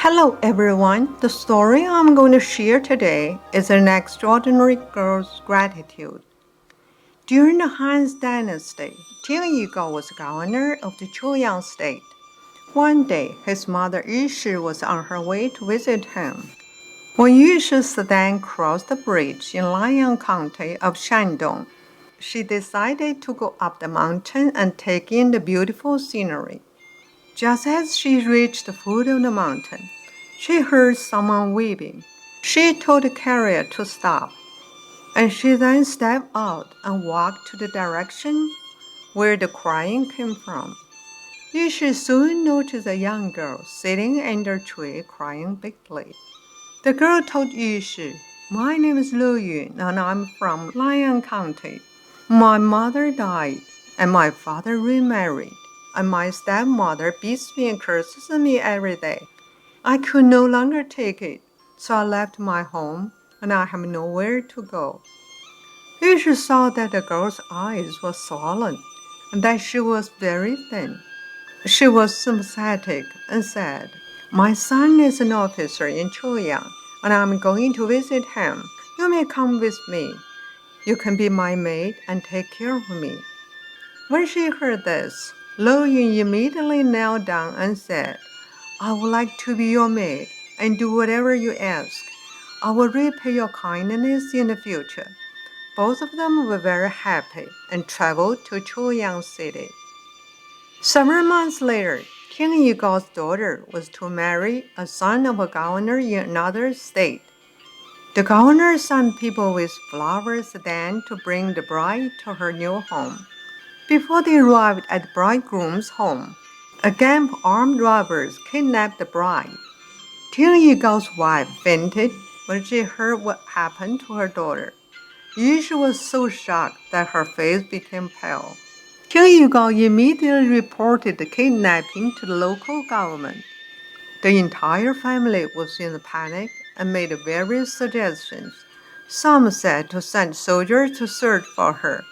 Hello everyone, the story I'm going to share today is an extraordinary girl's gratitude. During the Han Dynasty, Tingyu Gao was governor of the Chu Yang State. One day, his mother Yushi was on her way to visit him. When Yushi's sedan crossed the bridge in Laian County of Shandong, she decided to go up the mountain and take in the beautiful scenery. Just as she reached the foot of the mountain, she heard someone weeping. She told the carrier to stop, and she then stepped out and walked to the direction where the crying came from. Yushi soon noticed a young girl sitting under a tree crying bitterly. The girl told Yushi, "My name is Luyun and I'm from Laian County. My mother died and my father remarried, and my stepmother beats me and curses me every day. I could no longer take it, so I left my home and I have nowhere to go." Yushi saw that the girl's eyes were swollen and that she was very thin. She was sympathetic and said, "My son is an officer in Chu Yang, and I'm going to visit him. You may come with me. You can be my maid and take care of me." When she heard this, Luyun immediately knelt down and said, "I would like to be your maid and do whatever you ask. I will repay your kindness in the future." Both of them were very happy and traveled to Chu Yang City. Several months later, Tingyu Gao's daughter was to marry a son of a governor in another state. The governor sent people with flowers sedan to bring the bride to her new home. Before they arrived at the bridegroom's home, a gang of armed robbers kidnapped the bride. Tingyu Gao's wife fainted when she heard what happened to her daughter. Yushi was so shocked that her face became pale. Tingyu Gao immediately reported the kidnapping to the local government. The entire family was in a panic and made various suggestions. Some said to send soldiers to search for her.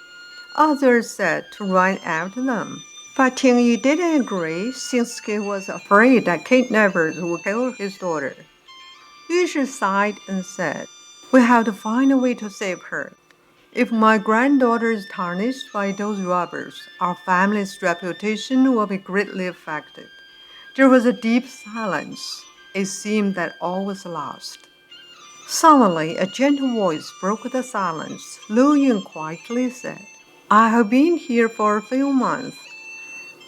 Others said to run after them. But Tingyu didn't agree since he was afraid that kidnappers would kill his daughter. Yushi sighed and said, "We have to find a way to save her. If my granddaughter is tarnished by those robbers, our family's reputation will be greatly affected." There was a deep silence. It seemed that all was lost. Suddenly, a gentle voice broke the silence. Luyun quietly said, "I have been here for a few months.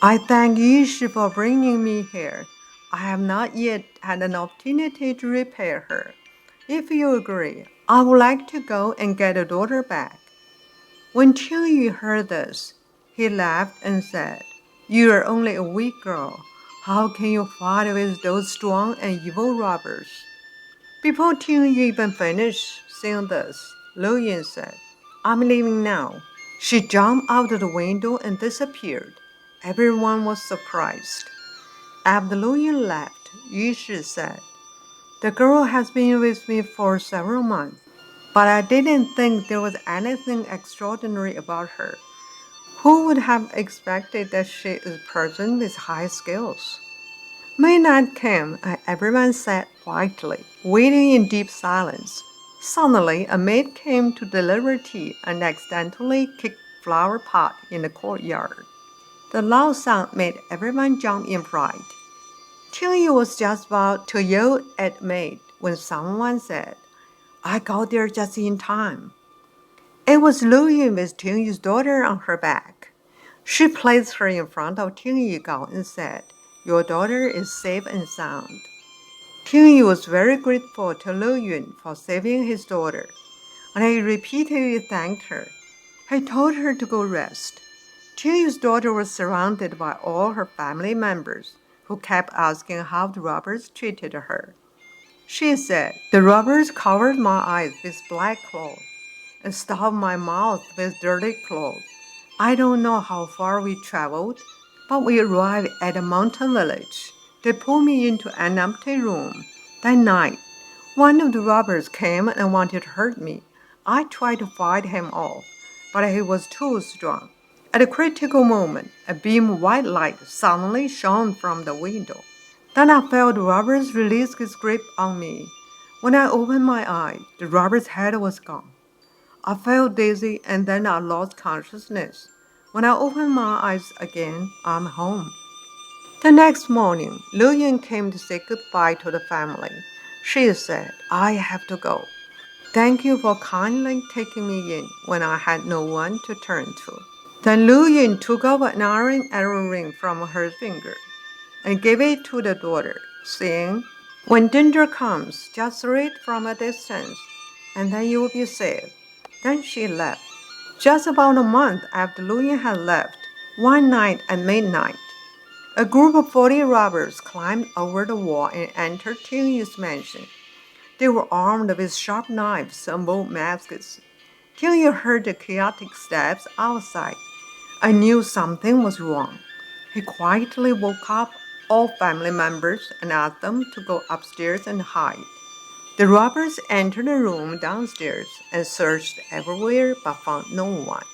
I thank Yushi for bringing me here. I have not yet had an opportunity to repay her. If you agree, I would like to go and get a daughter back." When Tingyu heard this, he laughed and said, "You are only a weak girl. How can you fight with those strong and evil robbers?" Before Tingyu even finished saying this, Luyun said, "I'm leaving now." She jumped out of the window and disappeared. Everyone was surprised. After Luyun left, Yushi said, "The girl has been with me for several months, but I didn't think there was anything extraordinary about her. Who would have expected that she is a person with high skills?" Midnight came, and everyone sat quietly, waiting in deep silence. Suddenly, a maid came to deliver tea and accidentally kicked a flower pot in the courtyard. The loud sound made everyone jump in fright. Tingyu was just about to yell at the maid when someone said, "I got there just in time." It was Luyun with Tingyu's daughter on her back. She placed her in front of Tingyu Gao and said, "Your daughter is safe and sound." Tingyu was very grateful to Luyun for saving his daughter, and he repeatedly thanked her. He told her to go rest. Tingyu's daughter was surrounded by all her family members, who kept asking how the robbers treated her. She said, "The robbers covered my eyes with black cloth and stopped my mouth with dirty cloth. I don't know how far we traveled, but we arrived at a mountain village. They pulled me into an empty room. That night, one of the robbers came and wanted to hurt me. I tried to fight him off, but he was too strong. At a critical moment, a beam of white light suddenly shone from the window. Then I felt the robbers release his grip on me. When I opened my eyes, the robber's head was gone. I felt dizzy and then I lost consciousness. When I opened my eyes again, I'm home. The next morning, Luyun came to say goodbye to the family. She said, I have to go. Thank you for kindly taking me in when I had no one to turn to. Then Luyun took off an iron arrow ring from her finger and gave it to the daughter, saying, when danger comes, just throw it from a distance, and then you will be safe. Then she left. Just about a month after Luyun had left, one night at midnight, a group of 40 robbers climbed over the wall and entered Tingyu's mansion. They were armed with sharp knives and bold masks. Tingyu heard the chaotic steps outside. I knew something was wrong. He quietly woke up all family members and asked them to go upstairs and hide. The robbers entered the room downstairs and searched everywhere but found no one.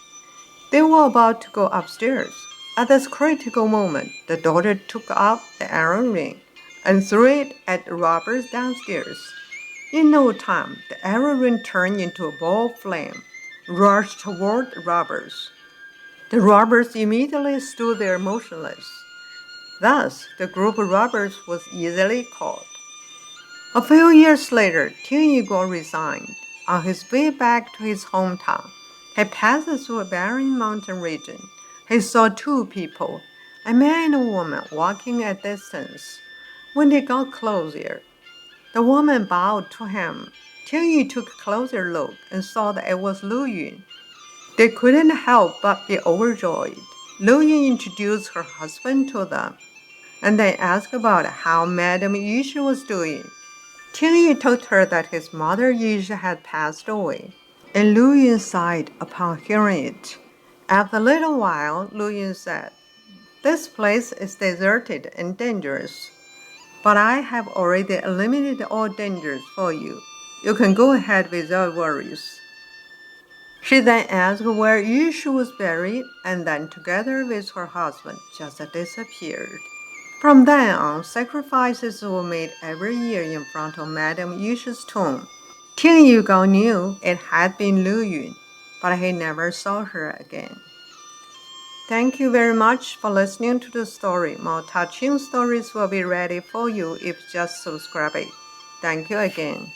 They were about to go upstairs. At this critical moment, the daughter took out the iron ring and threw it at the robbers downstairs. In no time, the arrow ring turned into a ball of flame, rushed toward the robbers. The robbers immediately stood there motionless. Thus, the group of robbers was easily caught. A few years later, Tingyu Gao resigned. On his way back to his hometown, he passed through a barren mountain region. He saw two people, a man and a woman, walking at a distance. When they got closer, the woman bowed to him. Tingyu took a closer look and saw that it was Luyun. They couldn't help but be overjoyed. Luyun introduced her husband to them, and then asked about how Madame Yushi was doing. Tingyu told her that his mother Yushi had passed away, and Luyun sighed upon hearing it. After a little while, Luyun said, this place is deserted and dangerous, but I have already eliminated all dangers for you. You can go ahead without worries. She then asked where Yushi was buried, and then together with her husband just disappeared. From then on, sacrifices were made every year in front of Madame Yushi's tomb. Tingyu Gao knew it had been Luyun, but he never saw her again. Thank you very much for listening to the story. More touching stories will be ready for you if you just subscribe it. Thank you again.